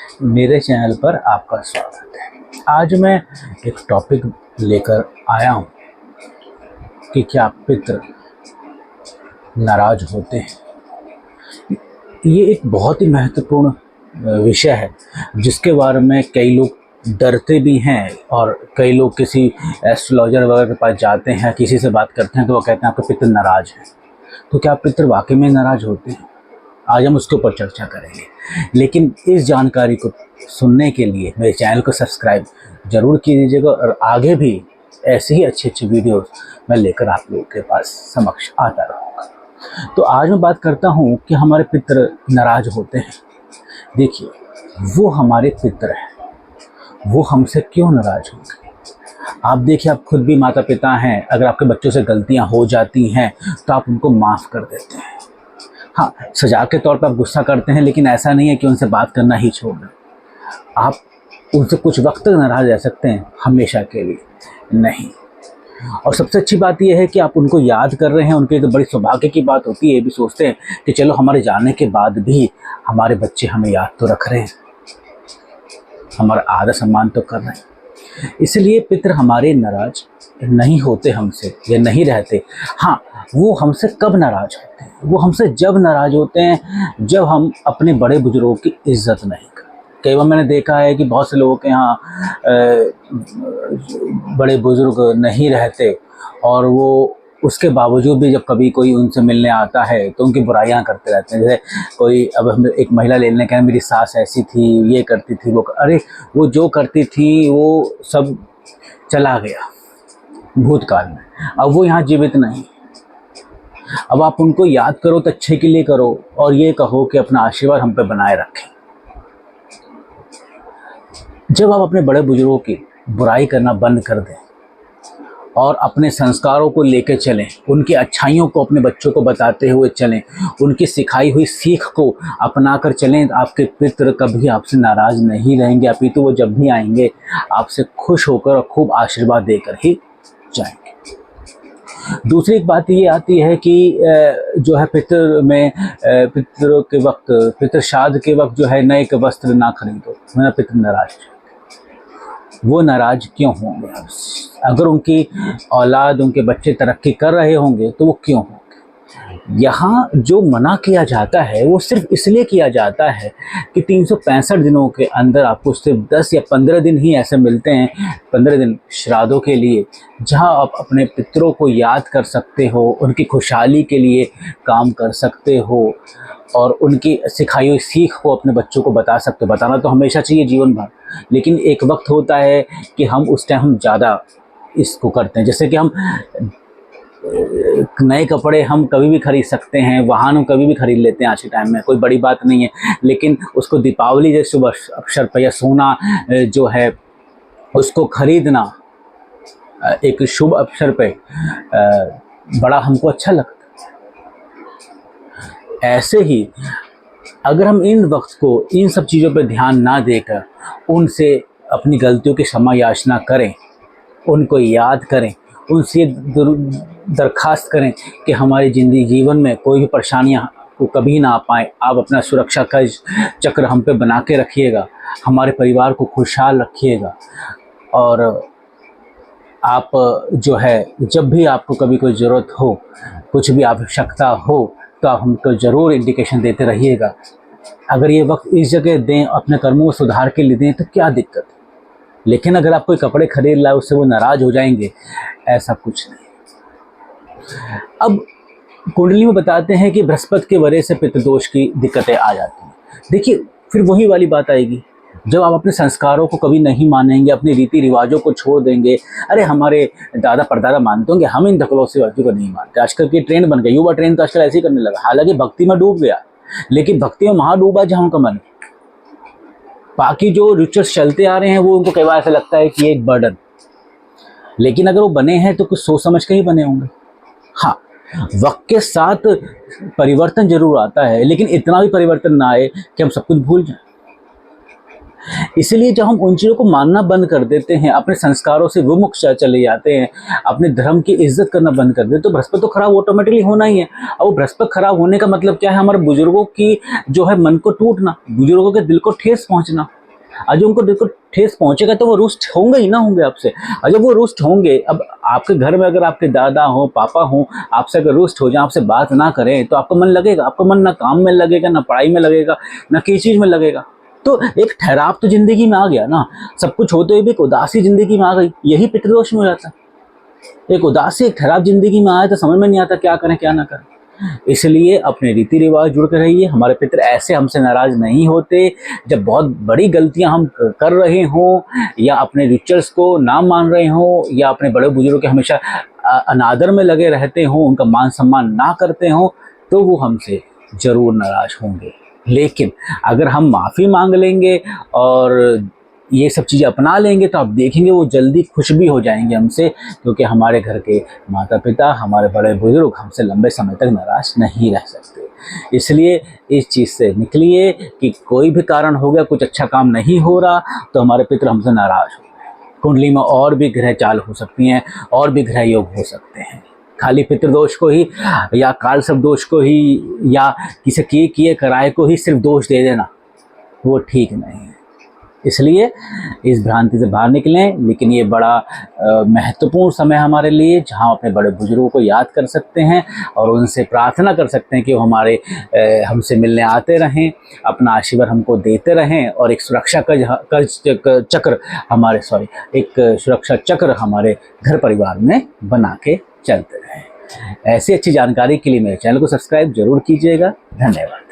मेरे चैनल पर आपका स्वागत है। आज मैं एक टॉपिक लेकर आया हूँ कि क्या पितृ नाराज होते हैं। ये एक बहुत ही महत्वपूर्ण विषय है जिसके बारे में कई लोग डरते भी हैं और कई लोग किसी एस्ट्रोलॉजर वगैरह के पास जाते हैं, किसी से बात करते हैं तो वो कहते हैं आपका पितृ नाराज है। तो क्या पितृ वाकई में नाराज होते हैं? आज हम उसके ऊपर चर्चा करेंगे। लेकिन इस जानकारी को सुनने के लिए मेरे चैनल को सब्सक्राइब ज़रूर कीजिएगा और आगे भी ऐसे ही अच्छे अच्छे वीडियोस मैं लेकर आप लोगों के पास समक्ष आता रहूँगा। तो आज मैं बात करता हूँ कि हमारे पितृ नाराज होते हैं। देखिए, वो हमारे पितृ हैं, वो हमसे क्यों नाराज होंगे? आप देखिए, आप खुद भी माता पिता हैं। अगर आपके बच्चों से गलतियाँ हो जाती हैं तो आप उनको माफ़ कर देते हैं। हाँ, सजा के तौर पर आप गुस्सा करते हैं, लेकिन ऐसा नहीं है कि उनसे बात करना ही छोड़ दें। आप उनसे कुछ वक्त तक नाराज रह सकते हैं, हमेशा के लिए नहीं। और सबसे अच्छी बात यह है कि आप उनको याद कर रहे हैं। उनके तो बड़ी सौभाग्य की बात होती है, ये भी सोचते हैं कि चलो हमारे जाने के बाद भी हमारे बच्चे हमें याद तो रख रहे हैं, हमारा आदर सम्मान तो कर रहे हैं। इसलिए पितृ हमारे नाराज नहीं होते हमसे या नहीं रहते। हाँ, वो हमसे कब नाराज होते हैं? वो हमसे जब नाराज होते हैं जब हम अपने बड़े बुजुर्गों की इज्जत नहीं करते। कई बार मैंने देखा है कि बहुत से लोगों के यहाँ बड़े बुजुर्ग नहीं रहते और वो उसके बावजूद भी जब कभी कोई उनसे मिलने आता है तो उनकी बुराइयां करते रहते हैं। जैसे कोई, अब हम एक महिला लेने का, मेरी सास ऐसी थी, ये करती थी, वो अरे वो जो करती थी वो सब चला गया भूतकाल में, अब वो यहाँ जीवित नहीं। अब आप उनको याद करो तो अच्छे के लिए करो और ये कहो कि अपना आशीर्वाद हम पे बनाए रखें। जब आप अपने बड़े बुजुर्गों की बुराई करना बंद कर दें और अपने संस्कारों को लेकर चलें, उनकी अच्छाइयों को अपने बच्चों को बताते हुए चलें, उनकी सिखाई हुई सीख को अपना कर चलें, आपके पितृ कभी आपसे नाराज़ नहीं रहेंगे। अपितु वो जब भी आएंगे आपसे खुश होकर और खूब आशीर्वाद देकर ही जाएंगे। दूसरी एक बात ये आती है कि जो है पितृ में, पितृ के वक्त, पितृ श्राद्ध के वक्त जो है नए के वस्त्र ना खरीदो, मेरा पितृ नाराज। वो नाराज क्यों होंगे? अगर उनकी औलाद, उनके बच्चे तरक्की कर रहे होंगे तो वो क्यों होंगे? यहाँ जो मना किया जाता है वो सिर्फ इसलिए किया जाता है कि 365 दिनों के अंदर आपको सिर्फ 10 या 15 दिन ही ऐसे मिलते हैं, 15 दिन श्राद्धों के लिए, जहाँ आप अपने पितरों को याद कर सकते हो, उनकी खुशहाली के लिए काम कर सकते हो और उनकी सिखाई हुई सीख को अपने बच्चों को बता सकते हो। बताना तो हमेशा चाहिए जीवन भर, लेकिन एक वक्त होता है कि हम उस टाइम हम ज़्यादा इसको करते हैं। जैसे कि हम नए कपड़े हम कभी भी खरीद सकते हैं, वाहन हम कभी भी खरीद लेते हैं आज के टाइम में, कोई बड़ी बात नहीं है। लेकिन उसको दीपावली जैसे शुभ अवसर पर या सोना जो है उसको खरीदना एक शुभ अवसर पे बड़ा हमको अच्छा लगता है। ऐसे ही अगर हम इन वक्त को इन सब चीज़ों पर ध्यान ना देकर उनसे अपनी गलतियों की क्षमा याचना करें, उनको याद करें, उनसे दरखास्त करें कि हमारी ज़िंदगी जीवन में कोई भी परेशानियां को कभी ना आ पाए, आप अपना सुरक्षा का चक्र हम पे बना के रखिएगा, हमारे परिवार को खुशहाल रखिएगा। और आप जो है जब भी आपको कभी कोई ज़रूरत हो, कुछ भी आवश्यकता हो तो आप हमको ज़रूर इंडिकेशन देते रहिएगा। अगर ये वक्त इस जगह दें, अपने कर्मों को सुधार के लिए दें तो क्या दिक्कत है। लेकिन अगर आप कोई कपड़े खरीद लाए उससे वो नाराज़ हो जाएंगे, ऐसा कुछ नहीं। अब कुंडली में बताते हैं कि बृहस्पति के वजह से पितृदोष की दिक्कतें आ जाती हैं। देखिए, फिर वही वाली बात आएगी, जब आप अपने संस्कारों को कभी नहीं मानेंगे, अपने रीति रिवाजों को छोड़ देंगे। अरे हमारे दादा परदादा मानते होंगे, हम इन दखलों से वस्तु को नहीं मानते। आजकल की ट्रेंड बन गई, युवा ट्रेंड तो आजकल ऐसे ही करने लगा। हालांकि भक्ति में डूब गया, लेकिन भक्ति में वहाँ डूबा जहाँ उनका मन। बाकी जो रिचुअल्स चलते आ रहे हैं वो उनको कई बार ऐसा लगता है कि ये एक बर्डन, लेकिन अगर वो बने हैं तो कुछ सोच समझ के ही बने होंगे। हाँ, वक्त के साथ परिवर्तन जरूर आता है, लेकिन इतना भी परिवर्तन ना आए कि हम सब कुछ भूल जाएं। इसलिए जब हम उन चीज़ों को मानना बंद कर देते हैं, अपने संस्कारों से विमुख चले जाते हैं, अपने धर्म की इज्जत करना बंद कर देते हैं, तो बृहस्पति तो खराब ऑटोमेटिकली होना ही है। और वो बृहस्पति खराब होने का मतलब क्या है? हमारे बुजुर्गों की जो है मन को टूटना, बुजुर्गों के दिल को ठेस पहुंचना। आज उनको देखो ठेस पहुंचेगा तो वो रुष्ट होंगे ही ना होंगे आपसे। और जब वो रुष्ट होंगे, अब आपके घर में अगर आपके दादा हो, पापा हो, आपसे अगर रुष्ट हो जाए, आपसे बात ना करें, तो आपका मन लगेगा? आपका मन ना काम में लगेगा, ना पढ़ाई में लगेगा, ना किसी चीज में लगेगा। तो एक ठहराव तो जिंदगी में आ गया ना, सब कुछ होते हुए भी एक उदासी जिंदगी में आ गई, यही पितृदोष में हो जाता है। एक उदासी, एक ठहराव जिंदगी में आया तो समझ में नहीं आता क्या करें क्या ना करें। इसलिए अपने रीति रिवाज जुड़ कर रहिए। हमारे पितर ऐसे हमसे नाराज नहीं होते। जब बहुत बड़ी गलतियां हम कर रहे हों, या अपने रिचुअल्स को ना मान रहे हों, या अपने बड़े बुजुर्गों के हमेशा अनादर में लगे रहते हों, उनका मान सम्मान ना करते हों, तो वो हमसे जरूर नाराज होंगे। लेकिन अगर हम माफ़ी मांग लेंगे और ये सब चीज़ें अपना लेंगे, तो आप देखेंगे वो जल्दी खुश भी हो जाएंगे हमसे, क्योंकि हमारे घर के माता पिता, हमारे बड़े बुजुर्ग हमसे लंबे समय तक नाराज नहीं रह सकते। इसलिए इस चीज़ से निकलिए कि कोई भी कारण हो गया, कुछ अच्छा काम नहीं हो रहा, तो हमारे पितर हमसे नाराज हो गए। कुंडली में और भी ग्रह चाल हो सकती हैं, और भी ग्रह योग हो सकते हैं। खाली पितृदोष को ही, या काल सर्प दोष को ही, या किसी किए कराए को ही सिर्फ दोष दे देना, वो ठीक नहीं है। इसलिए इस भ्रांति से बाहर निकलें। लेकिन ये बड़ा महत्वपूर्ण समय हमारे लिए, जहाँ अपने बड़े बुजुर्गों को याद कर सकते हैं और उनसे प्रार्थना कर सकते हैं कि वो हमसे मिलने आते रहें, अपना आशीर्वाद हमको देते रहें, और एक सुरक्षा चक्र हमारे घर परिवार में बना के चलते रहें। ऐसी अच्छी जानकारी के लिए मेरे चैनल को सब्सक्राइब जरूर कीजिएगा। धन्यवाद।